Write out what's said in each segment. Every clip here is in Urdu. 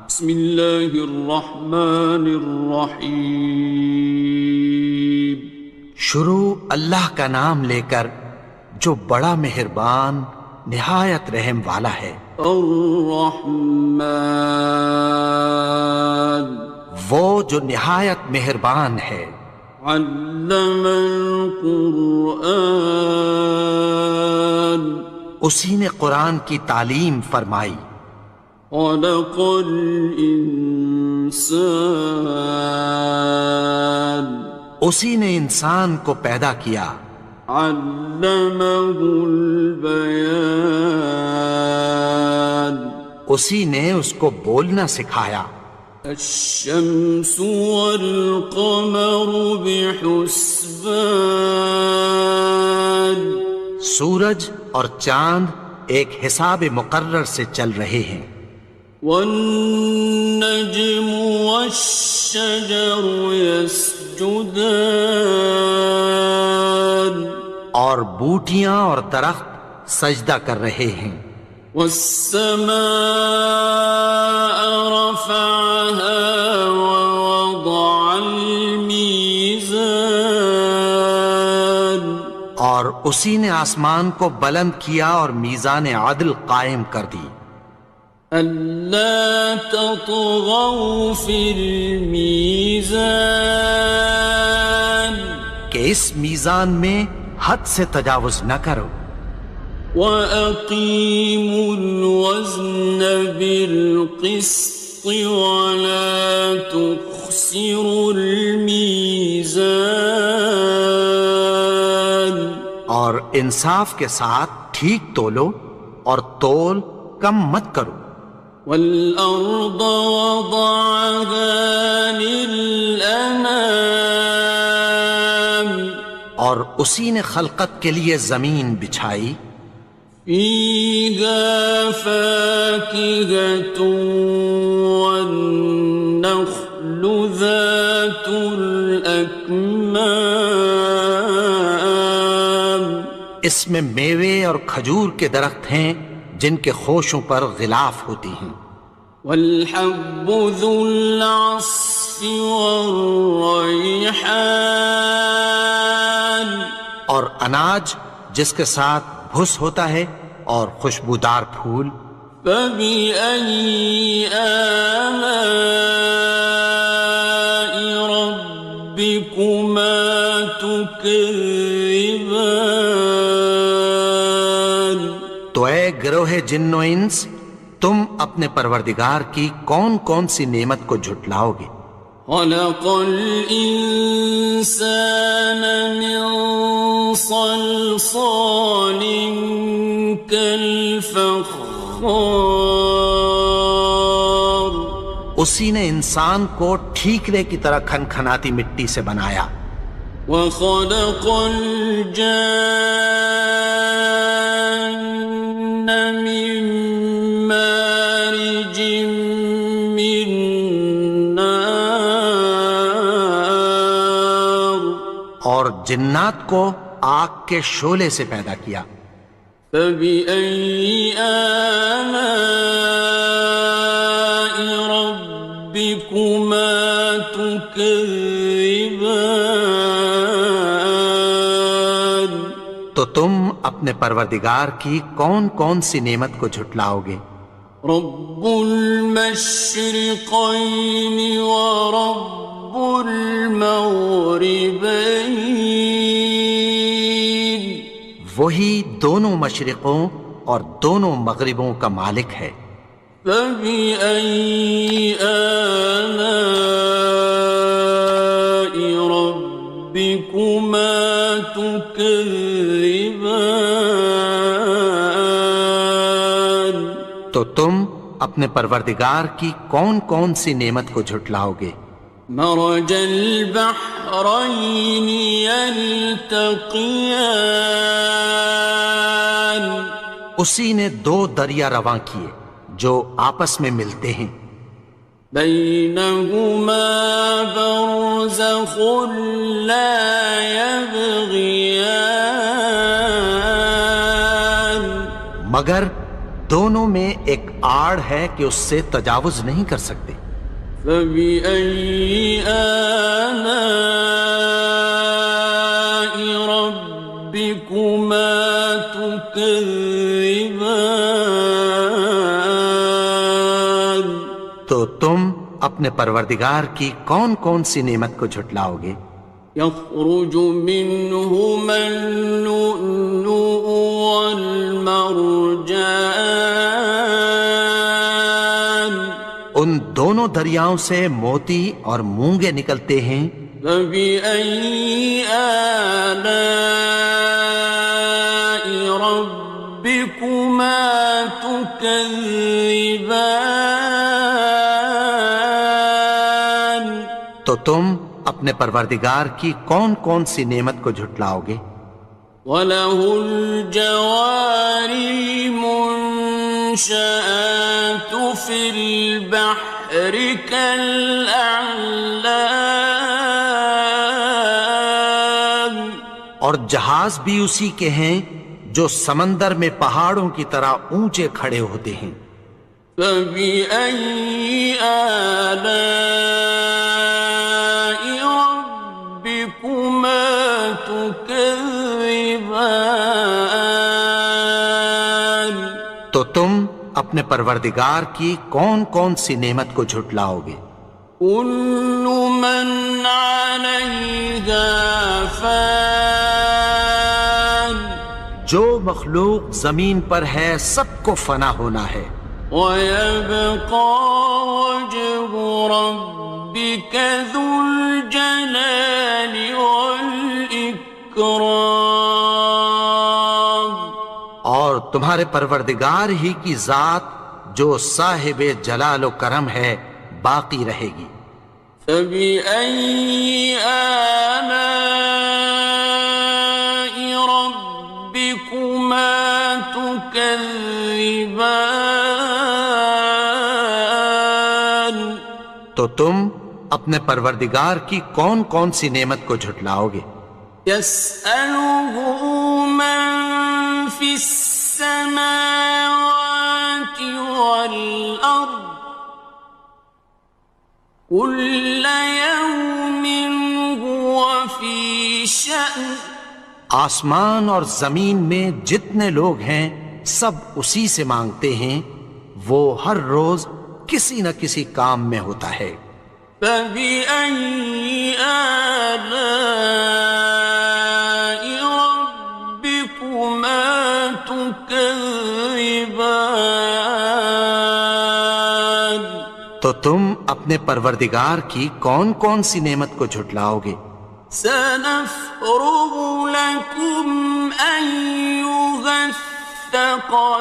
بسم اللہ الرحمن الرحیم۔ شروع اللہ کا نام لے کر جو بڑا مہربان نہایت رحم والا ہے۔ الرحمن، وہ جو نہایت مہربان ہے۔ علم القرآن، اسی نے قرآن کی تعلیم فرمائی۔ خلق الانسان، اسی نے انسان کو پیدا کیا۔ علمہ البیان، اسی نے اس کو بولنا سکھایا۔ الشمس والقمر بحسبان، سورج اور چاند ایک حساب مقرر سے چل رہے ہیں۔ والنجم والشجر يسجدان، اور بوٹیاں اور درخت سجدہ کر رہے ہیں۔ والسماء رفعها ووضع الميزان، اور اسی نے آسمان کو بلند کیا اور میزان عدل قائم کر دی۔ ألا تطغوا في الميزان، کہ اس میزان میں حد سے تجاوز نہ کرو۔ وَأَقِيمُوا الْوَزْنَ بِالْقِسْطِ وَلَا تُخْسِرُوا الْمِيزَانَ، اور انصاف کے ساتھ ٹھیک تولو اور تول کم مت کرو۔ وَالْأَرْضَ وَضَعَهَا لِلْأَنَامِ، اور اسی نے خلقت کے لیے زمین بچھائی۔ فِيهَا فَاكِهَةٌ وَالنَّخْلُ ذَاتُ الْأَكْمَامِ، اس میں میوے اور کھجور کے درخت ہیں جن کے خوشوں پر غلاف ہوتی ہیں۔ وَالْحَبُّ ذُو الْعَصْفِ وَالرَّيْحَانِ، اور اناج جس کے ساتھ بھس ہوتا ہے اور خوشبودار پھول۔ فَبِأَيِّ آلَاءِ رَبِّكُمَا تُكَذِّبَانِ، تو اے گروہ جن و انس، تم اپنے پروردگار کی کون کون سی نعمت کو جھٹلاؤ گے؟ خَلَقَ الْإِنسَانَ مِنْ صَلْصَالٍ كَالْفَخَّارِ، اسی نے انسان کو ٹھیکرے کی طرح کھنکھناتی مٹی سے بنایا۔ وَخَلَقَ الْجَانَّ مِن مَّارِجٍ مِّن نَّارٍ، اور جنات کو آگ کے شعلے سے پیدا کیا۔ فَبِأَيِّ آلَاءِ رَبِّكُمَا تُكَذِّبَانِ، تو تم اپنے پروردگار کی کون کون سی نعمت کو جھٹلاؤ گے؟ رب المشرقین ورب المغربین، وہی دونوں مشرقوں اور دونوں مغربوں کا مالک ہے۔ فَبِأَيِّ آلَاءِ رَبِّكُمَا تُكَذِّبَانِ، تو تم اپنے پروردگار کی کون کون سی نعمت کو جھٹلاؤ گے؟ مرج البحرین یلتقیان، اسی نے دو دریا رواں کیے جو آپس میں ملتے ہیں۔ بینہما برزخ لا یبغیان، مگر دونوں میں ایک آڑ ہے کہ اس سے تجاوز نہیں کر سکتے۔ فبأي آلاء ربكما تكذبان؟ تو تم اپنے پروردگار کی کون کون سی نعمت کو جھٹلاؤ گے؟ يخرج منهما اللؤلؤ والمرجان ان دونوں دریاؤں سے موتی اور مونگے نکلتے ہیں۔ فبأي آلاء ربكما تكذبان؟ تو تم اپنے پروردگار کی کون کون سی نعمت کو جھٹلاؤ گے؟ وَلَهُ الْجَوَارِ الْمُنشَآتُ فِي الْبَحْرِ كَالْأَعْلَامِ، اور جہاز بھی اسی کے ہیں جو سمندر میں پہاڑوں کی طرح اونچے کھڑے ہوتے ہیں۔ فَبِأَيِّ آلَاءِ رَبِّكُمَا تُكَذِّبَانِ؟ تو تم اپنے پروردگار کی کون کون سی نعمت کو جھٹلاؤ گے؟ كُلُّ مَنْ عَلَيْهَا فَانٍ، جو مخلوق زمین پر ہے سب کو فنا ہونا ہے۔ وَيَبْقَى وَجْهُ رَبِّكَ ذُو الْجَلَالِ وَالْإِكْرَامِ، اور تمہارے پروردگار ہی کی ذات جو صاحب جلال و کرم ہے باقی رہے گی۔ فَبِأَيِّ آلَاءِ رَبِّكُمَا تُكَذِّبَانِ؟ تو تم اپنے پروردگار کی کون کون سی نعمت کو جھٹلاؤ گے؟ يَسْأَلُهُ مَن فِي السَّمَاوَاتِ وَالْأَرْضِ كُلَّ يَوْمٍ هُوَ فِي شَأْنٍ، آسمان اور زمین میں جتنے لوگ ہیں سب اسی سے مانگتے ہیں، وہ ہر روز کسی نہ کسی کام میں ہوتا ہے۔ فَبِأَيِّ آلَاءِ رَبِّكُمَا تُكَذِّبَانِ؟ تو تم اپنے پروردگار کی کون کون سی نعمت کو جھٹلاؤ گے؟ سَنَفْرُغُ لَكُمْ أَيُّهَ الثَّقَلَانِ،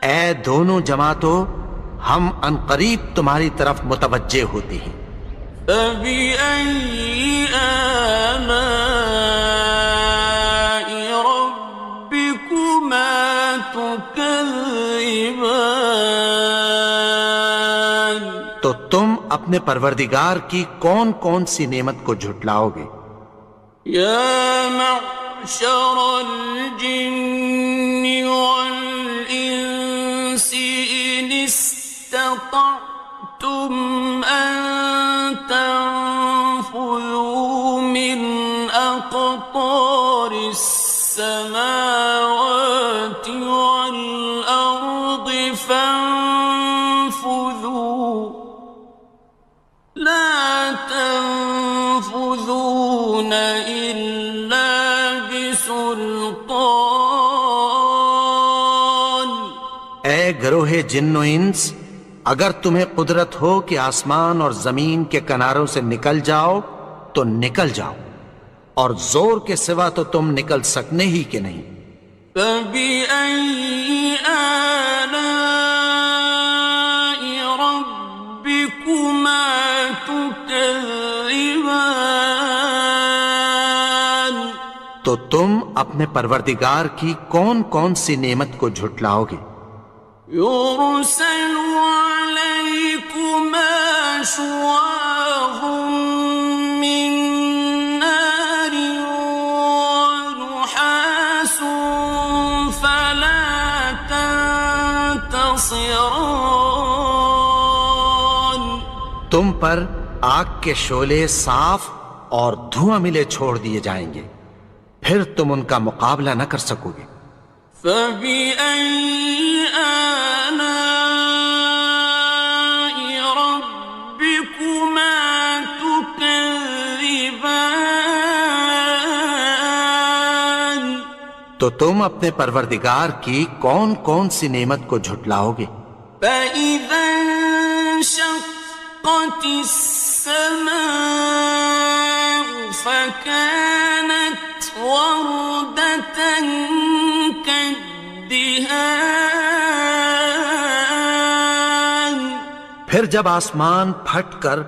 اے دونوں جماعتوں ہم عنقریب تمہاری طرف متوجہ ہوتے ہیں۔ فَبِأَيِّ آلَاءِ رَبِّكُمَا تُكَذِّبَانِ؟ تو تم اپنے پروردگار کی کون کون سی نعمت کو جھٹلاؤ گے؟ يَا مَعْشَرَ الْجِنِّ وَالْإِنسِ إِنِ اسْتَطَعْتُمْ أَن تَنفُذُوا مِنْ أَقْطَارِ السَّمَاوَاتِ وَالْأَرْضِ فَانفُذُوا، لَا تَنفُذُونَ إِلَّا بِسُلْطَانٍ۔ اے گروہ جن و انس، اگر تمہیں قدرت ہو کہ آسمان اور زمین کے کناروں سے نکل جاؤ تو نکل جاؤ، اور زور کے سوا تو تم نکل سکنے ہی کہ نہیں۔ فَبِأَيِّ آلَاءِ رَبِّكُمَا تُكَذِّبَانِ؟ تو تم اپنے پروردگار کی کون کون سی نعمت کو جھٹلاؤ گے؟ يُرْسَلُ عَلَيْكُمَا شُوَاظٌ مِّن نَّارٍ وَنُحَاسٌ تنتصران. تم پر آگ کے شعلے صاف اور دھواں ملے چھوڑ دیے جائیں گے، پھر تم ان کا مقابلہ نہ کر سکو گے۔ فبأي آلاء ربكما تكذبان. تو تم اپنے پروردگار کی کون کون سی نعمت کو جھٹلاؤ گے؟ فإذا انشقت السماء فكانت وردة كالدهان. پھر جب آسمان پھٹ کر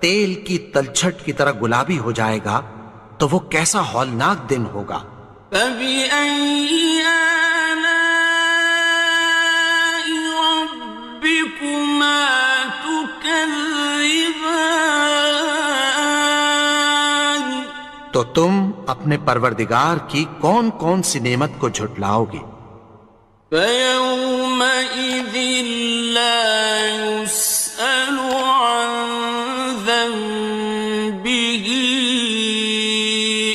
تیل کی تلچھٹ کی طرح گلابی ہو جائے گا تو وہ کیسا ہولناک دن ہوگا۔ فبأي آلاء ربكما تكذبان. تو تم اپنے پروردگار کی کون کون سی نعمت کو جھٹلاؤ گے؟ فيومئذ لا يسأل عن ذنبه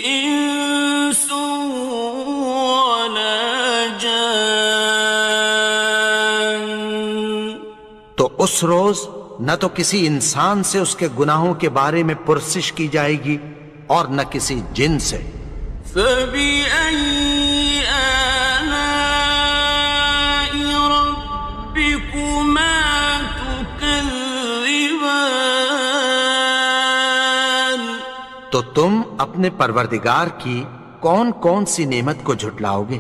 إنس ولا جان. تو اس روز نہ تو کسی انسان سے اس کے گناہوں کے بارے میں پرسش کی جائے گی اور نہ کسی جن سے۔ فبأي آلاء ربكما تكذبان. تو تم اپنے پروردگار کی کون کون سی نعمت کو جھٹلاؤ گے؟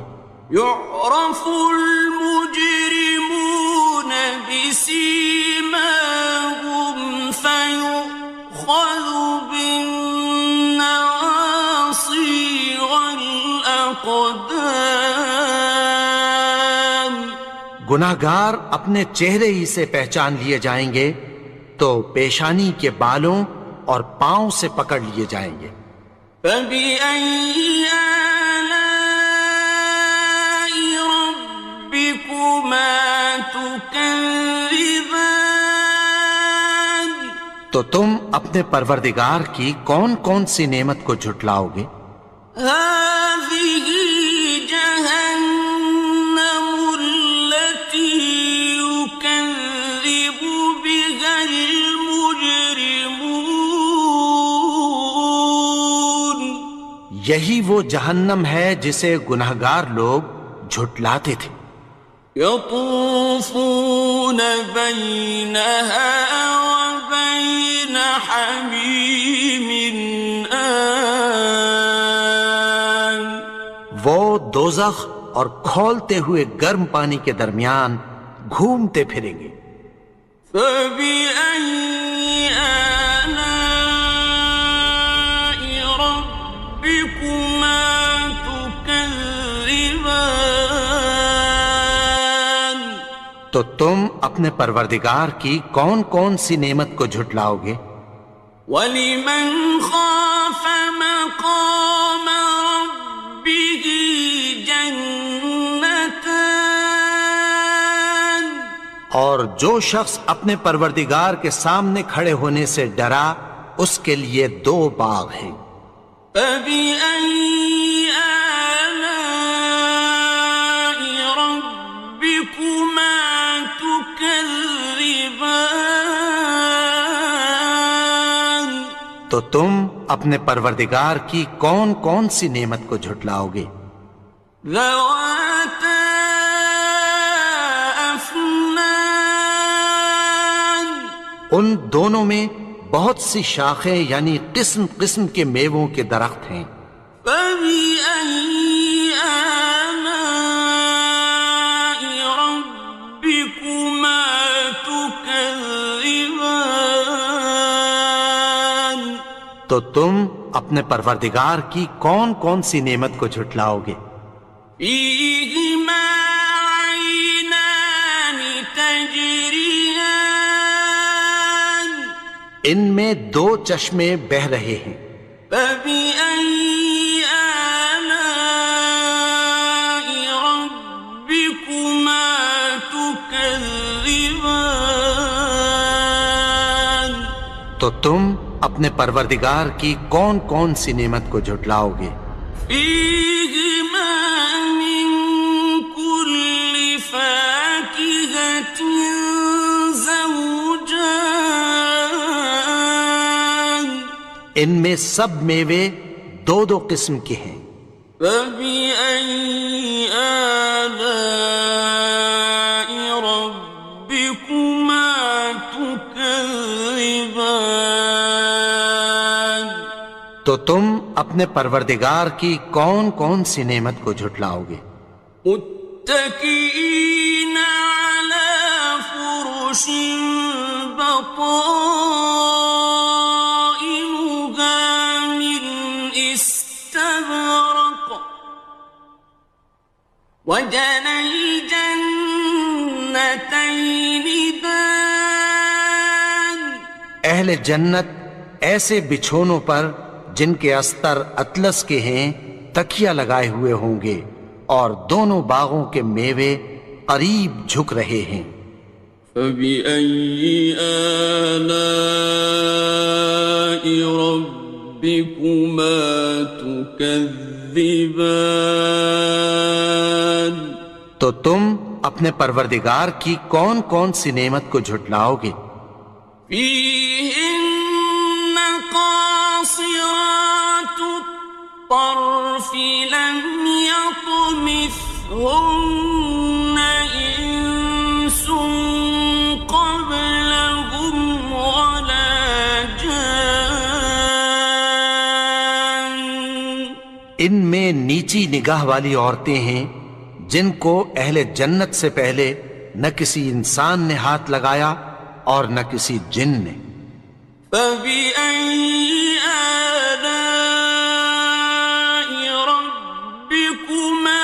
يعرف المجرمون بسيماهم فيؤخذ بالنواصي والأقدام. گناہگار اپنے چہرے ہی سے پہچان لیے جائیں گے تو پیشانی کے بالوں اور پاؤں سے پکڑ لیے جائیں گے۔ فبأي آلاء ربكما تكذبان. تو تم اپنے پروردگار کی کون کون سی نعمت کو جھٹلاؤ گے؟ هذه جهنم التي يكذب بها المجرمون. یہی وہ جہنم ہے جسے گناہگار لوگ جھٹلاتے تھے۔ يطوفون بينها وبين حميم آن. وہ دوزخ اور کھولتے ہوئے گرم پانی کے درمیان گھومتے پھریں گے۔ فبأي آلاء ربكما تكذبان. تو تم اپنے پروردگار کی کون کون سی نعمت کو جھٹلاؤ گے؟ وَلِمَنْ خَافَ مَقَامَ رَبِّهِ جَنَّتَانِ. اور جو شخص اپنے پروردگار کے سامنے کھڑے ہونے سے ڈرا اس کے لیے دو باغ ہیں۔ فَبِأَيِّ آلَاءِ رَبِّكُمَا تُكَذِّبَانِ. تو تم اپنے پروردگار کی کون کون سی نعمت کو جھٹلاؤ گے؟ ذَوَاتَا أَفْنَانٍ. ان دونوں میں بہت سی شاخیں یعنی قسم قسم کے میووں کے درخت ہیں۔ فَبِأَيِّ آلَاءِ رَبِّكُمَا تُكَذِّبَانِ. تو تم اپنے پروردگار کی کون کون سی نعمت کو جھٹلاؤ گے؟ فِيهِمَا عَيْنَانِ تَجْرِيَانِ. ان میں دو چشمے بہہ رہے ہیں۔ فَبِأَيِّ آلَاءِ رَبِّكُمَا تُكَذِّبَانِ. تكذبان تو تم اپنے پروردگار کی کون کون سی نعمت کو جھٹلاؤ گے؟ فيهما من كل فاكهة زوجان ان میں سب میوے دو دو قسم کے ہیں۔ فبأي آلاء ربكما تكذبان تو تم اپنے پروردگار کی کون کون سی نعمت کو جھٹلاؤ گے؟ متكئين على فرش بطائنها من استبرق وجنى الجنتين دان اہل جنت ایسے بچھونوں پر جن کے استر اطلس کے ہیں تکیہ لگائے ہوئے ہوں گے، اور دونوں باغوں کے میوے قریب جھک رہے ہیں۔ فبأي آلاء ربكما تكذبان تو تم اپنے پروردگار کی کون کون سی نعمت کو جھٹلاؤ گے؟ فيهن قاصرات الطرف لم يطمثهن إنس قبلهم ولا جان ان میں نیچی نگاہ والی عورتیں ہیں جن کو اہل جنت سے پہلے نہ کسی انسان نے ہاتھ لگایا اور نہ کسی جن نے۔ فبأي آلاء ربكما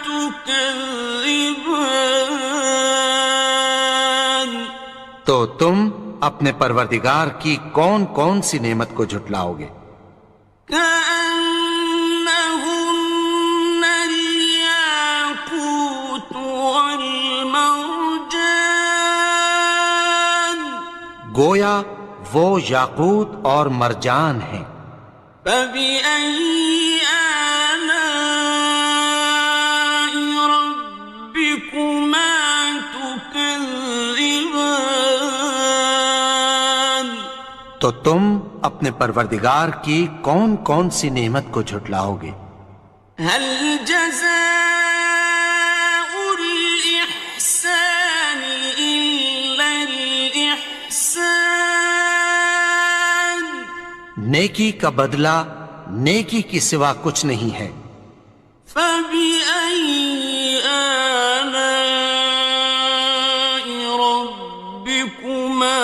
تكذبان تو تم اپنے پروردگار کی کون کون سی نعمت کو جھٹلاؤ گے؟ كأنهن الياقوت والمرجان گویا وہ یاقوت اور مرجان ہیں۔ فبأي آلاء ربكما تكذبان تو تم اپنے پروردگار کی کون کون سی نعمت کو جھٹلاؤ گے؟ هل جزاء الإحسان إلا الإحسان نیکی کا بدلہ نیکی کی سوا کچھ نہیں ہے۔ فبأي آلاء ربكما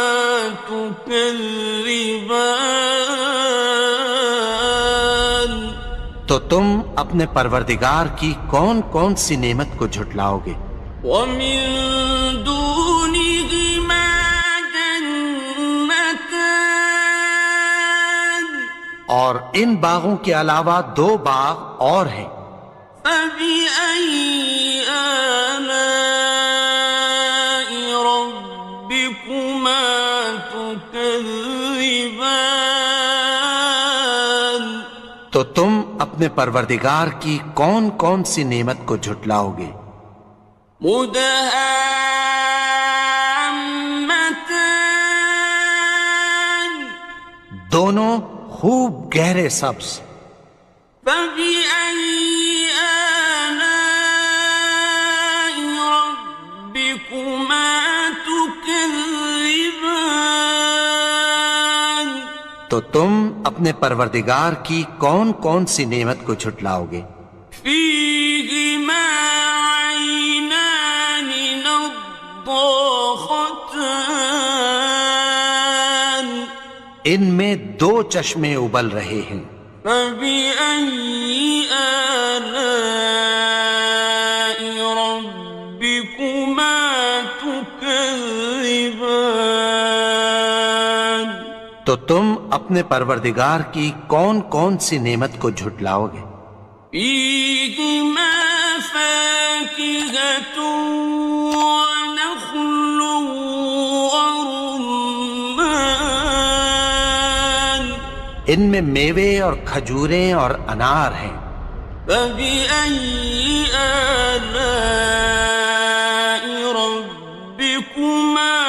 تكذبان تو تم اپنے پروردگار کی کون کون سی نعمت کو جھٹلاؤ گے؟ ومن دونهما جنتان اور ان باغوں کے علاوہ دو باغ اور ہیں۔ فبأي آلاء ربكما تكذبان تو تم اپنے پروردگار کی کون کون سی نعمت کو جھٹلاؤ گے؟ مدهامتان دونوں خوب گہرے سبز۔ فبأي آلاء ربكما تكذبان تو تم اپنے پروردگار کی کون کون سی نعمت کو جھٹلاؤ گے؟ فيهما عينان نضاختان ان میں دو چشمے ابل رہے ہیں۔ فبأي آلاء ربكما تكذبان تو تم اپنے پروردگار کی کون کون سی نعمت کو جھٹلاؤ گے؟ فيهما فاكهة ونخل ان میں میوے اور کھجوریں اور انار ہیں۔ فبأي آلاء ربكما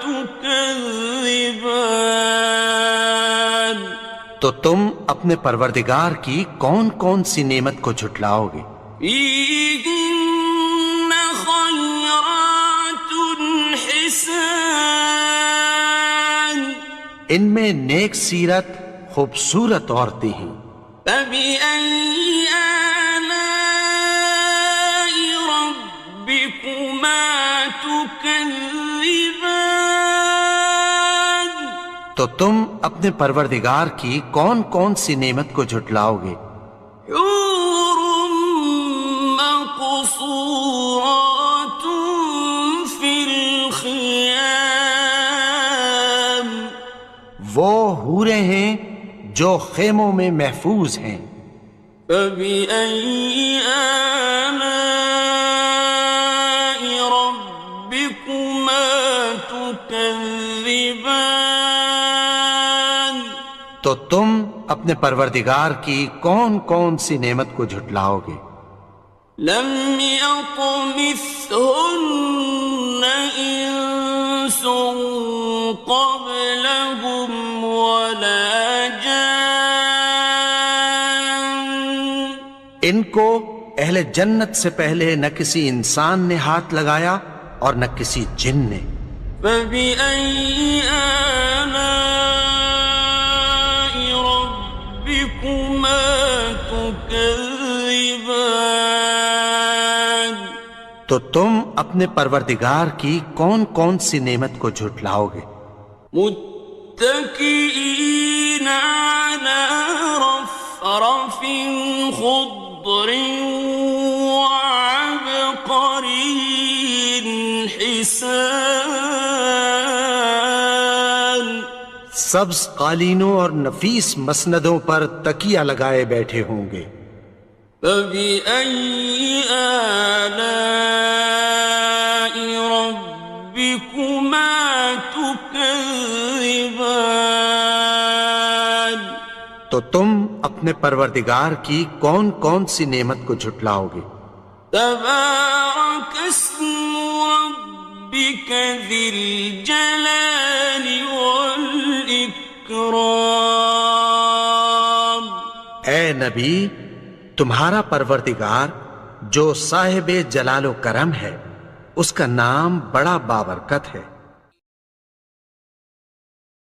تكذبان؟ تو تم اپنے پروردگار کی کون کون سی نعمت کو جھٹلاؤ گے؟ فيهن خيرات حسان، ان میں نیک سیرت خوبصورت عورتیں ہیں۔ فبأي آلاء ربكما تكذبان؟ تو تم اپنے پروردگار کی کون کون سی نعمت کو جھٹلاؤ گے؟ حور مقصورات في الخيام، وہ حوریں ہیں جو خیموں میں محفوظ ہیں۔ فبأي آلاء ربكما تكذبان؟ تو تم اپنے پروردگار کی کون کون سی نعمت کو جھٹلاؤ گے؟ لم يطمثهن إنس قبلهم ولا جان، ان کو اہل جنت سے پہلے نہ کسی انسان نے ہاتھ لگایا اور نہ کسی جن نے۔ فبأي آلاء ربكما تكذبان؟ تو تم اپنے پروردگار کی کون کون سی نعمت کو جھٹلاؤ گے؟ متكئين على رفرف خضر وعبقري حسان، سبز قالینوں اور نفیس مسندوں پر تکیہ لگائے بیٹھے ہوں گے۔ فبأي آلاء ربكما تكذبان؟ تو تم اپنے پروردگار کی کون کون سی نعمت کو جھٹلاؤ گے؟ تبارك اسم ربك ذي الجلال والإكرام۔ اے نبی، تمہارا پروردگار جو صاحب جلال و کرم ہے، اس کا نام بڑا بابرکت ہے۔